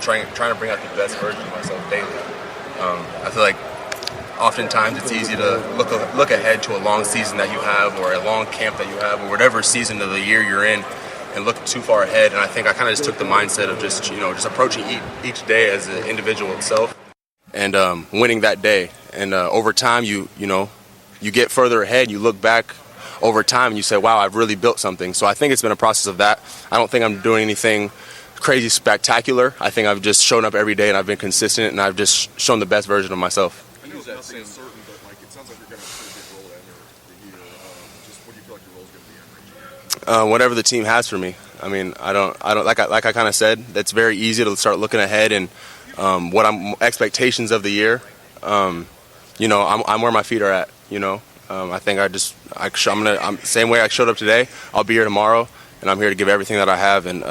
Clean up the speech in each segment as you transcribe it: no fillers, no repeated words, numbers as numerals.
trying to bring out the best version of myself daily. I feel like oftentimes it's easy to look ahead to a long season that you have, or a long camp that you have, or whatever season of the year you're in, and look too far ahead. And I think I kind of just took the mindset of just approaching each day as an individual itself, and winning that day. And over time, you get further ahead. You look back over time and you say, wow, I've really built something. So I think it's been a process of that. I don't think I'm doing anything crazy spectacular. I think I've just shown up every day and I've been consistent and I've just shown the best version of myself. I know nothing is certain, but it sounds like you're going to play a big role at the year. Just what do you feel like your role is going to be in? Whatever the team has for me. I mean, I don't like I kind of said. It's very easy to start looking ahead and what expectations of the year. I'm where my feet are at. I think I'm same way I showed up today. I'll be here tomorrow, and I'm here to give everything that I have, and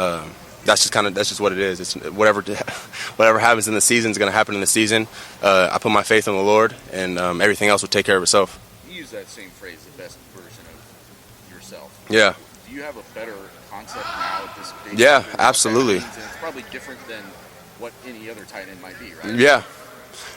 that's just what it is. It's whatever happens in the season is going to happen in the season. I put my faith in the Lord, and everything else will take care of itself. You use that same phrase, the best version of yourself. Yeah. Do you have a better concept now at this stage? Yeah, absolutely. And it's probably different than what any other tight end might be, right? Yeah.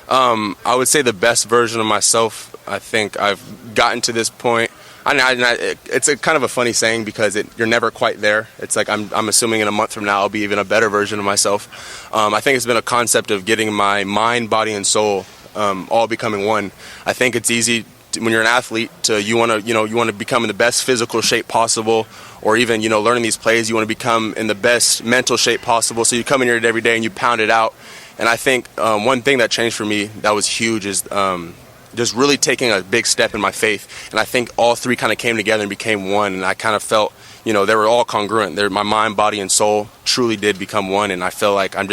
I would say the best version of myself. I think I've gotten to this point. It's a kind of a funny saying because you're never quite there. It's like I'm assuming in a month from now I'll be even a better version of myself. I think it's been a concept of getting my mind, body, and soul all becoming one. I think it's easy when you're an athlete you want to become in the best physical shape possible, or even learning these plays. You want to become in the best mental shape possible. So you come in here every day and you pound it out. And I think one thing that changed for me that was huge is just really taking a big step in my faith. And I think all three kind of came together and became one. And I kind of felt, they were all congruent. My mind, body, and soul truly did become one. And I feel like I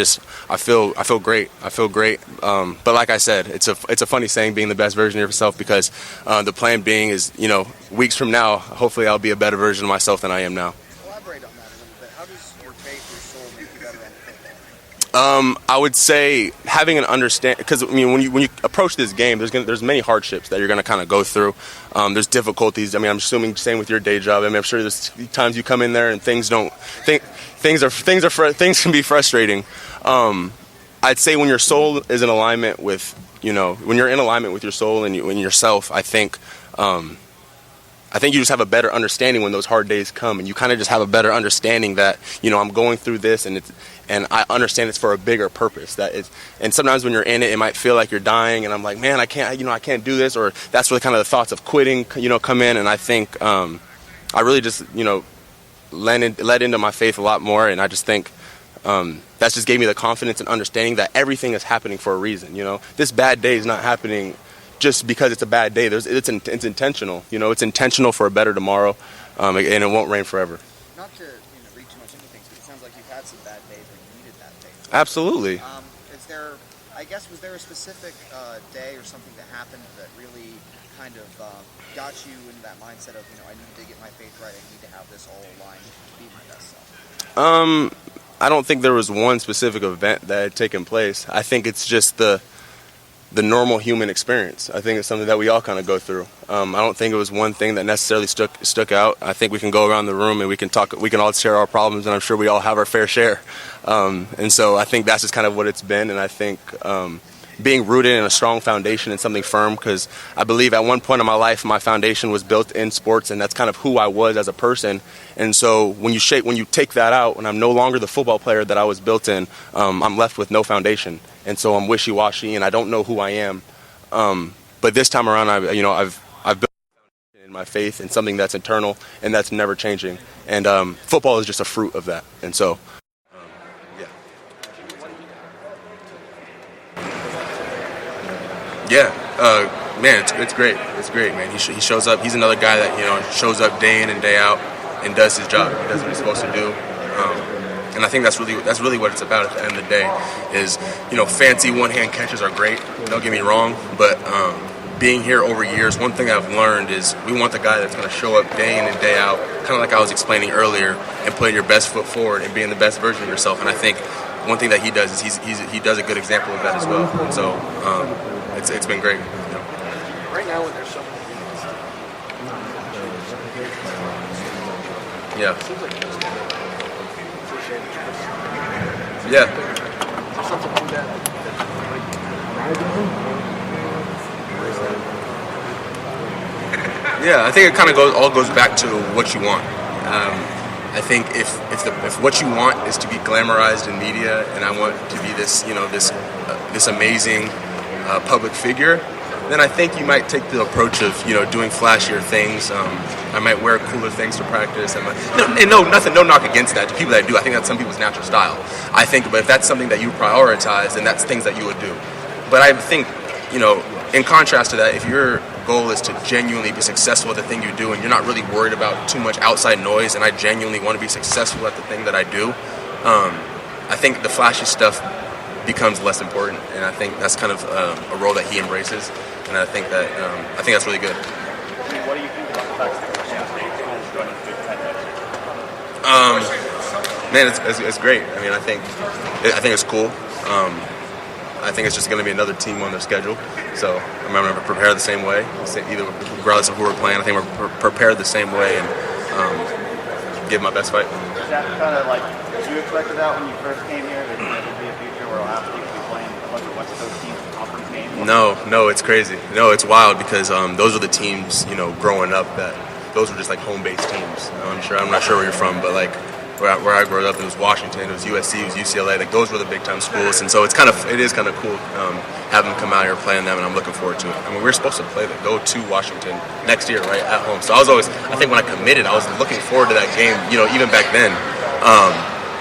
feel great. I feel great. But like I said, it's a funny saying, being the best version of yourself, because the plan being is, weeks from now, hopefully I'll be a better version of myself than I am now. Elaborate on that a little bit. How does your faith, your soul make you better on the football? I would say having an understanding, because when you approach this game, there's many hardships that you're going to kind of go through. There's difficulties. I'm assuming same with your day job. I'm sure there's times you come in there and things can be frustrating. I'd say when your soul is in alignment with, when you're in alignment with your soul and yourself, I think you just have a better understanding when those hard days come, and you kind of just have a better understanding that, I'm going through this and I understand it's for a bigger purpose. And sometimes when you're in it, it might feel like you're dying, and I'm like, man, I can't do this, or that's where kind of the thoughts of quitting, come in. And I think I really just, led into my faith a lot more, and I just think that just gave me the confidence and understanding that everything is happening for a reason. This bad day is not happening just because it's a bad day. It's intentional. It's intentional for a better tomorrow, and it won't rain forever. Not to read too much into things, but it sounds like you've had some bad days and you needed that day. Absolutely. Was there a specific day or something that happened that really kind of got you into that mindset of, I need to get my faith right, I need to have this all aligned to be my best self? I don't think there was one specific event that had taken place. I think it's just the normal human experience. I think it's something that we all kind of go through. I don't think it was one thing that necessarily stuck out. I think we can go around the room and we can all share our problems, and I'm sure we all have our fair share. And so I think that's just kind of what it's been. And I think being rooted in a strong foundation and something firm, because I believe at one point in my life my foundation was built in sports, and that's kind of who I was as a person. And so when you take that out, and I'm no longer the football player that I was built in, I'm left with no foundation. And so I'm wishy-washy, and I don't know who I am. But this time around, I've built in my faith in something that's eternal and that's never changing. And football is just a fruit of that. And so, man, it's great. It's great, man. He shows up. He's another guy that shows up day in and day out and does his job. He does what he's supposed to do. And I think that's really what it's about at the end of the day is, fancy one-hand catches are great, don't get me wrong, but being here over years, one thing I've learned is we want the guy that's going to show up day in and day out, kind of like I was explaining earlier, and putting your best foot forward and being the best version of yourself. And I think one thing that he does is he does a good example of that as well. And so it's been great. Right now when there's so many Yeah. it seems like Yeah. Yeah, I think it kind of all goes back to what you want. I think if what you want is to be glamorized in media, and I want to be this this amazing public figure, then I think you might take the approach of doing flashier things. I might wear cooler things to practice. No knock against that. To people that do, I think that's some people's natural style. But if that's something that you prioritize, then that's things that you would do. But I think in contrast to that, if your goal is to genuinely be successful at the thing you do, and you're not really worried about too much outside noise, and I genuinely want to be successful at the thing that I do, I think the flashy stuff becomes less important, and I think that's kind of a role that he embraces, and I think that's really good. What do you think about the fact that Washington State is going to Big Ten next year? Man, it's great. I think it's cool. I think it's just going to be another team on their schedule, so I'm going to prepare the same way. Either regardless of who we're playing, I think we're prepared the same way and give my best fight. Is that kind of like you expected that when you first came here? That there would be a future where athletes will be playing a bunch of West Coast teams in conference games? No, it's crazy. No, it's wild because those are the teams, growing up that those were just like home-based teams. I'm not sure where you're from, but like where I grew up, it was Washington, it was USC, it was UCLA. Like those were the big-time schools, and so it is kind of cool having them come out here playing them, and I'm looking forward to it. We're supposed to go to Washington next year, right, at home. So I think when I committed, I was looking forward to that game, even back then.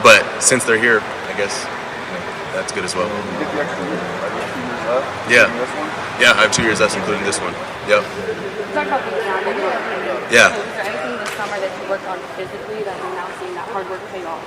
But since they're here, I guess that's good as well. Yeah, I have 2 years left, including this one. Yep. Talk about the exam. Yeah. So is there anything this summer that you worked on physically that you're now seeing that hard work pay off?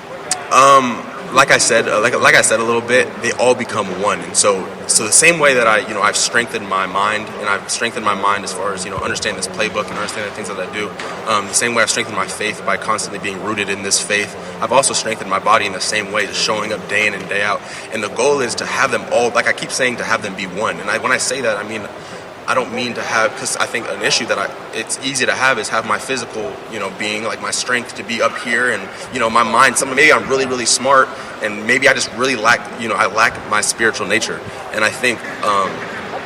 Like I said a little bit, they all become one, and so the same way that I've strengthened my mind, and I've strengthened my mind as far as understanding this playbook and understanding the things that I do. The same way I've strengthened my faith by constantly being rooted in this faith, I've also strengthened my body in the same way, just showing up day in and day out. And the goal is to have them all, like I keep saying, to have them be one. And when I say that, I don't mean to have, because I think an issue that it's easy to have is have my physical, being like my strength to be up here, and my mind. Maybe I'm really, really smart, and maybe I just really lack, I lack my spiritual nature. And I think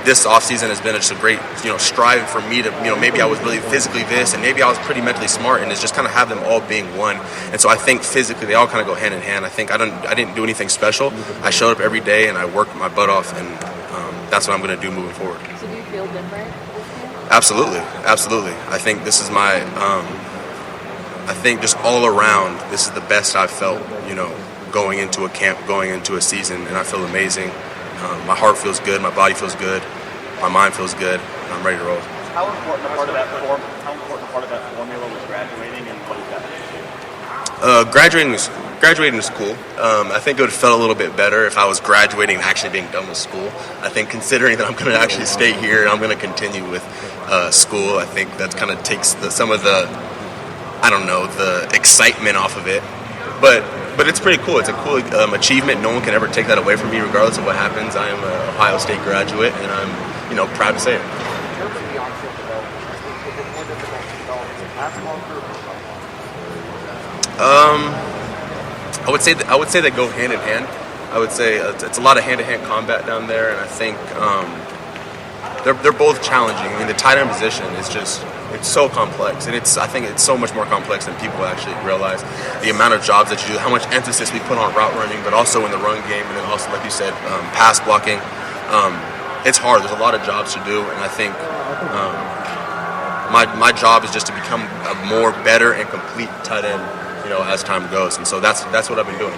this offseason has been just a great, striving for me to, maybe I was really physically this, and maybe I was pretty mentally smart, and it's just kind of have them all being one. And so I think physically they all kind of go hand in hand. I think I didn't do anything special. I showed up every day and I worked my butt off, and that's what I'm going to do moving forward. So do you feel different? Absolutely. I think this is my, I think just all around, this is the best I've felt, going into a camp, going into a season, and I feel amazing. My heart feels good, my body feels good, my mind feels good, and I'm ready to roll. How important a part of that formula was graduating, and what does that mean to you? Graduating is cool. I think it would have felt a little bit better if I was graduating and actually being done with school. I think considering that I'm going to actually stay here and I'm going to continue with school, I think that kind of takes some of the excitement off of it. But it's pretty cool. It's a cool achievement. No one can ever take that away from me, regardless of what happens. I am an Ohio State graduate, and I'm proud to say it. I would say they go hand in hand. I would say it's a lot of hand-to-hand combat down there, and I think they're both challenging. The tight end position is it's so complex, and I think it's so much more complex than people actually realize. The amount of jobs that you do, how much emphasis we put on route running, but also in the run game, and then also, like you said, pass blocking. It's hard. There's a lot of jobs to do, and I think my job is just to become a more better and complete tight end, as time goes, and so that's what I've been doing.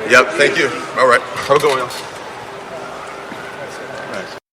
Yep, thank you. All right, have a good one, y'all.